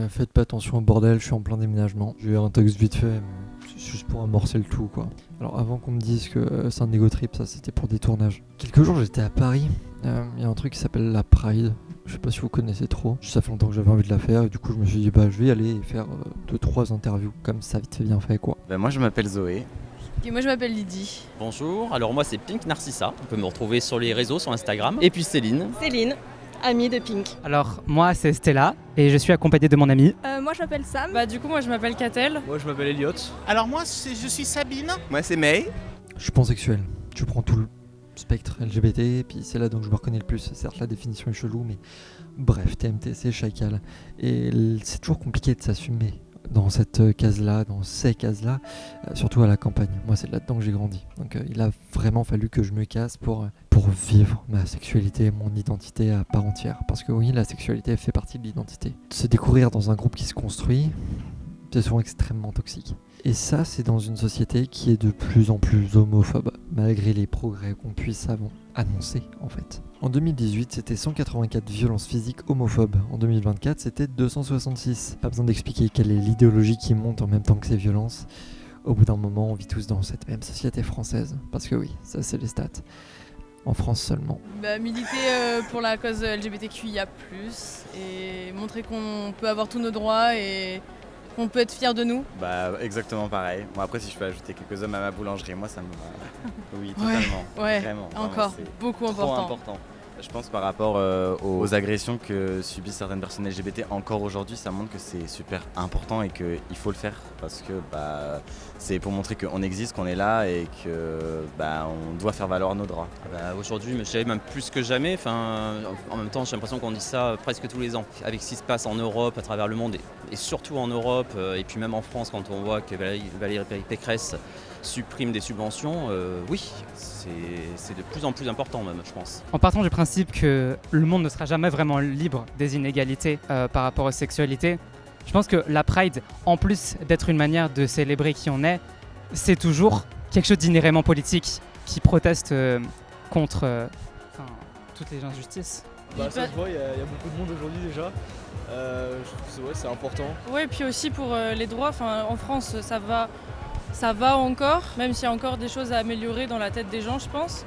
Faites pas attention au bordel, je suis en plein déménagement. J'ai eu un texte vite fait, mais c'est juste pour amorcer le tout, quoi. Alors avant qu'on me dise que c'est un ego trip, ça c'était pour des tournages. Quelques jours j'étais à Paris, il y a un truc qui s'appelle la Pride. Je sais pas si vous connaissez trop. Ça fait longtemps que j'avais envie de la faire et du coup je me suis dit je vais y aller et faire 2-3 interviews comme ça vite fait bien fait, quoi. Moi je m'appelle Zoé. Et moi je m'appelle Lydie. Bonjour, alors moi c'est Pink Narcissa, on peut me retrouver sur les réseaux, sur Instagram. Et puis Céline. Céline, amie de Pink. Alors moi c'est Stella et je suis accompagnée de mon amie. Moi je m'appelle Sam. Du coup moi je m'appelle Catel. Moi je m'appelle Elliot. Alors moi je suis Sabine. Moi c'est May. Je suis pansexuel. Je prends tout le spectre LGBT et puis c'est là donc je me reconnais le plus. Certes la définition est chelou mais bref, TMTC, chacal. Et c'est toujours compliqué de s'assumer dans cette case-là, dans ces cases-là, surtout à la campagne. Moi, c'est là-dedans que j'ai grandi. Donc, il a vraiment fallu que je me casse pour vivre ma sexualité, mon identité à part entière. Parce que oui, la sexualité fait partie de l'identité. Se découvrir dans un groupe qui se construit, c'est souvent extrêmement toxique. Et ça, c'est dans une société qui est de plus en plus homophobe, malgré les progrès qu'on puisse annoncer, en fait. En 2018, c'était 184 violences physiques homophobes. En 2024, c'était 266. Pas besoin d'expliquer quelle est l'idéologie qui monte en même temps que ces violences. Au bout d'un moment, on vit tous dans cette même société française. Parce que oui, ça c'est les stats. En France seulement. Militer pour la cause LGBTQIA+, et montrer qu'on peut avoir tous nos droits et qu'on peut être fier de nous. Exactement pareil. Bon, après si je peux ajouter quelques hommes à ma boulangerie, moi ça me va. Oui, totalement. Ouais, vraiment, encore, c'est beaucoup trop important. Je pense par rapport aux agressions que subissent certaines personnes LGBT encore aujourd'hui, ça montre que c'est super important et qu'il faut le faire parce que c'est pour montrer qu'on existe, qu'on est là et que on doit faire valoir nos droits. Aujourd'hui, je dirais même plus que jamais, en même temps j'ai l'impression qu'on dit ça presque tous les ans. Avec ce qui se passe en Europe, à travers le monde et surtout en Europe et puis même en France quand on voit que Valérie Pécresse supprime des subventions, oui, c'est de plus en plus important même, je pense. En partant du principe que le monde ne sera jamais vraiment libre des inégalités par rapport aux sexualités, je pense que la Pride, en plus d'être une manière de célébrer qui on est, c'est toujours quelque chose d'inhéremment politique qui proteste contre toutes les injustices. Ça se voit, il y a beaucoup de monde aujourd'hui déjà. Je trouve que c'est important. Oui, et puis aussi pour les droits, en France ça va encore, même s'il y a encore des choses à améliorer dans la tête des gens, je pense.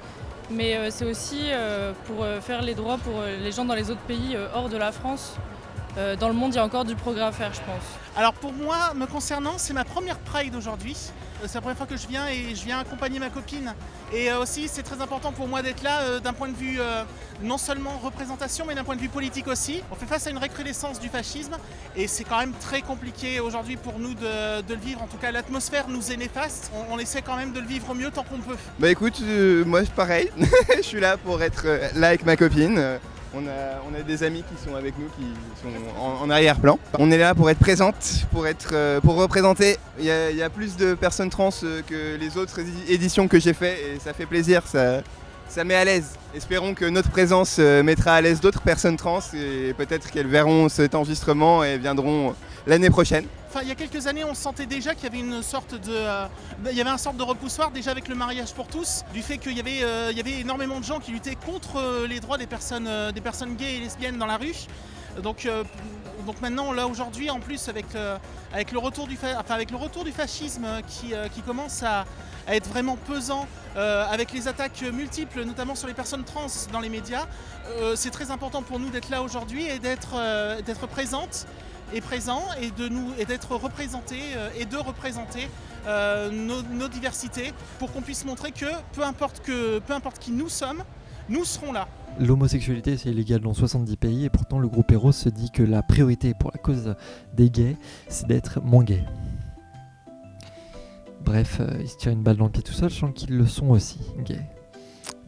Mais c'est aussi pour faire les droits pour les gens dans les autres pays hors de la France. Dans le monde, il y a encore du progrès à faire, je pense. Alors pour moi, me concernant, c'est ma première Pride aujourd'hui. C'est la première fois que je viens et je viens accompagner ma copine. Et aussi, c'est très important pour moi d'être là d'un point de vue non seulement représentation, mais d'un point de vue politique aussi. On fait face à une recrudescence du fascisme et c'est quand même très compliqué aujourd'hui pour nous de le vivre. En tout cas, l'atmosphère nous est néfaste. On essaie quand même de le vivre au mieux tant qu'on peut. Écoute, moi pareil, je suis là pour être là avec ma copine. On a des amis qui sont avec nous, qui sont en arrière-plan. On est là pour être présente, pour représenter. Il y a plus de personnes trans que les autres éditions que j'ai fait et ça fait plaisir, ça met à l'aise. Espérons que notre présence mettra à l'aise d'autres personnes trans et peut-être qu'elles verront cet enregistrement et viendront l'année prochaine. Il y a quelques années, on sentait déjà qu'il y avait une sorte de repoussoir déjà avec le mariage pour tous, du fait qu'il y avait énormément de gens qui luttaient contre les droits des personnes gays et lesbiennes dans la rue. Donc maintenant, là aujourd'hui, en plus avec le retour du fascisme qui commence à être vraiment pesant, avec les attaques multiples, notamment sur les personnes trans dans les médias, c'est très important pour nous d'être là aujourd'hui et d'être présente et présent et d'être représentés et de représenter nos diversités pour qu'on puisse montrer que peu importe qui nous sommes, nous serons là. L'homosexualité c'est illégal dans 70 pays et pourtant le groupe Eros se dit que la priorité pour la cause des gays c'est d'être moins gay. Bref, il se tire une balle dans le pied tout seul, je sens qu'ils le sont aussi, gays.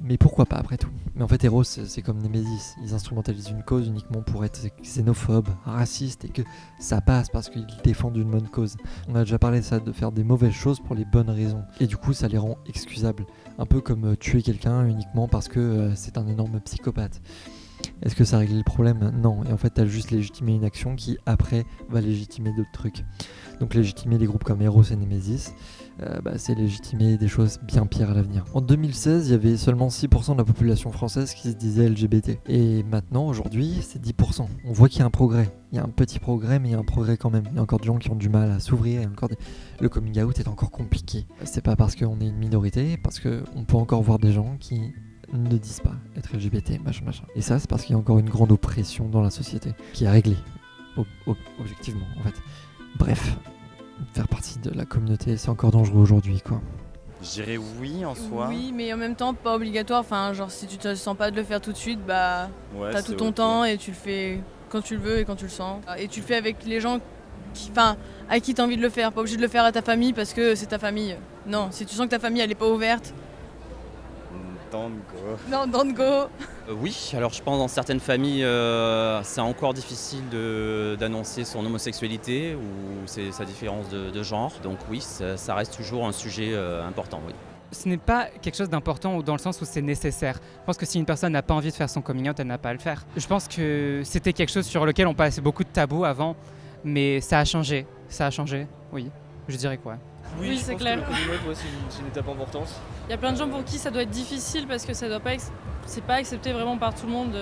Mais pourquoi pas après tout? Mais en fait Eros c'est comme Nemesis, ils instrumentalisent une cause uniquement pour être xénophobes, racistes et que ça passe parce qu'ils défendent une bonne cause. On a déjà parlé de ça, de faire des mauvaises choses pour les bonnes raisons et du coup ça les rend excusables. Un peu comme tuer quelqu'un uniquement parce que c'est un énorme psychopathe. Est-ce que ça règle le problème? Non. Et en fait, t'as juste légitimé une action qui, après, va légitimer d'autres trucs. Donc légitimer des groupes comme Eros et Nemesis, c'est légitimer des choses bien pires à l'avenir. En 2016, il y avait seulement 6% de la population française qui se disait LGBT. Et maintenant, aujourd'hui, c'est 10%. On voit qu'il y a un progrès. Il y a un petit progrès, mais il y a un progrès quand même. Il y a encore des gens qui ont du mal à s'ouvrir. Le coming out est encore compliqué. C'est pas parce qu'on est une minorité, parce qu'on peut encore voir des gens qui ne disent pas être LGBT, machin. Et ça, c'est parce qu'il y a encore une grande oppression dans la société, qui est réglée, objectivement, en fait. Bref, faire partie de la communauté, c'est encore dangereux aujourd'hui, quoi. Je dirais oui en soi. Oui, mais en même temps, pas obligatoire. Enfin, genre, si tu te sens pas de le faire tout de suite, bah, Ouais, t'as tout ton temps et tu le fais quand tu le veux et quand tu le sens. Et tu le fais avec les gens à qui t'as envie de le faire. Pas obligé de le faire à ta famille parce que c'est ta famille. Non, si tu sens que ta famille, elle est pas ouverte, Don't go. non, don't go. Oui, alors je pense dans certaines familles, c'est encore difficile d'annoncer son homosexualité ou sa différence de genre. Donc oui, ça reste toujours un sujet important, oui. Ce n'est pas quelque chose d'important dans le sens où c'est nécessaire. Je pense que si une personne n'a pas envie de faire son coming out, elle n'a pas à le faire. Je pense que c'était quelque chose sur lequel on passait beaucoup de tabous avant, mais ça a changé. Ça a changé, oui. Je dirais quoi. Oui, je c'est pense clair. que le coming out, c'est une étape importante. Il y a plein de gens pour qui ça doit être difficile parce que ça doit pas c'est pas accepté vraiment par tout le monde,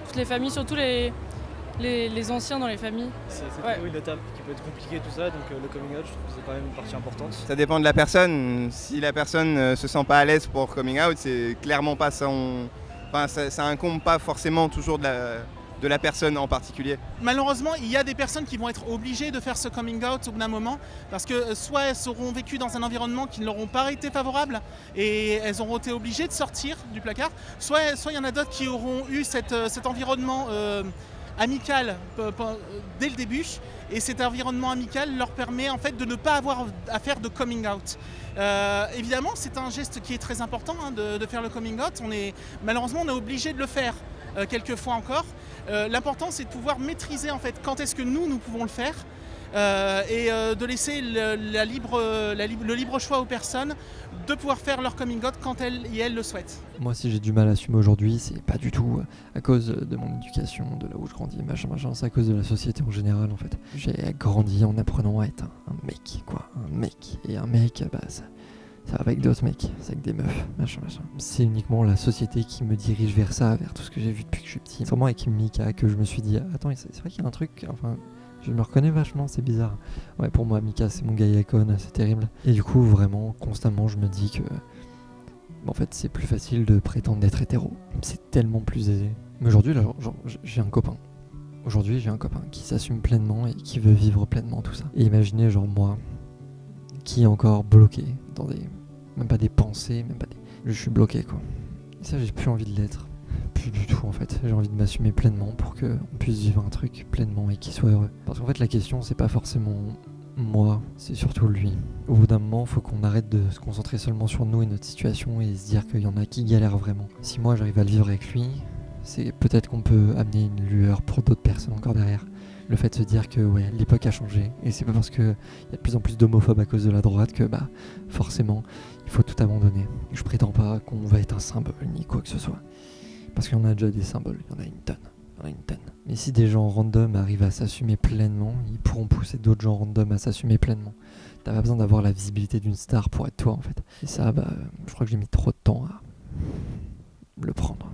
toutes les familles, surtout les anciens dans les familles. C'est Ouais. toujours une étape qui peut être compliquée, tout ça, donc le coming out, je trouve que c'est quand même une partie importante. Ça dépend de la personne. Si la personne se sent pas à l'aise pour coming out, c'est clairement pas son... Enfin, ça incombe pas forcément toujours de la personne en particulier. Malheureusement, il y a des personnes qui vont être obligées de faire ce coming out au bout d'un moment parce que soit elles auront vécu dans un environnement qui ne leur ont pas été favorable et elles auront été obligées de sortir du placard, soit il y en a d'autres qui auront eu cet environnement amical dès le début et cet environnement amical leur permet en fait de ne pas avoir à faire de coming out. Évidemment, c'est un geste qui est très important de faire le coming out. Malheureusement, on est obligé de le faire quelques fois encore. L'important, c'est de pouvoir maîtriser en fait quand est-ce que nous pouvons le faire et de laisser le libre choix aux personnes de pouvoir faire leur coming out quand elles le souhaitent. Moi, si j'ai du mal à assumer aujourd'hui, c'est pas du tout à cause de mon éducation, de là où je grandis, machin, c'est à cause de la société en général, en fait. J'ai grandi en apprenant à être un mec, quoi. Un mec. Et un mec, ça va avec d'autres mecs, c'est avec des meufs, machin. C'est uniquement la société qui me dirige vers ça, vers tout ce que j'ai vu depuis que je suis petit. C'est vraiment avec Mika que je me suis dit, attends, c'est vrai qu'il y a un truc, enfin... Je me reconnais vachement, c'est bizarre. Ouais, pour moi, Mika, c'est mon gars icône, c'est terrible. Et du coup, vraiment, constamment, je me dis que... En fait, c'est plus facile de prétendre d'être hétéro. C'est tellement plus aisé. Mais aujourd'hui, là, j'ai un copain. Aujourd'hui, j'ai un copain qui s'assume pleinement et qui veut vivre pleinement tout ça. Et imaginez, genre, moi, qui est encore bloqué dans des... Même pas des pensées, même pas des... Je suis bloqué, quoi. Et ça, j'ai plus envie de l'être. Plus du tout en fait, j'ai envie de m'assumer pleinement pour qu'on puisse vivre un truc pleinement et qu'il soit heureux. Parce qu'en fait la question c'est pas forcément moi, c'est surtout lui. Au bout d'un moment, faut qu'on arrête de se concentrer seulement sur nous et notre situation et se dire qu'il y en a qui galèrent vraiment. Si moi j'arrive à le vivre avec lui, c'est peut-être qu'on peut amener une lueur pour d'autres personnes encore derrière. Le fait de se dire que ouais, l'époque a changé et c'est pas parce qu'il y a de plus en plus d'homophobes à cause de la droite que forcément il faut tout abandonner. Je prétends pas qu'on va être un symbole ni quoi que ce soit. Parce qu'il y en a déjà des symboles, il y en a une tonne. Mais si des gens random arrivent à s'assumer pleinement, ils pourront pousser d'autres gens random à s'assumer pleinement. T'as pas besoin d'avoir la visibilité d'une star pour être toi en fait. Et ça, je crois que j'ai mis trop de temps à le prendre.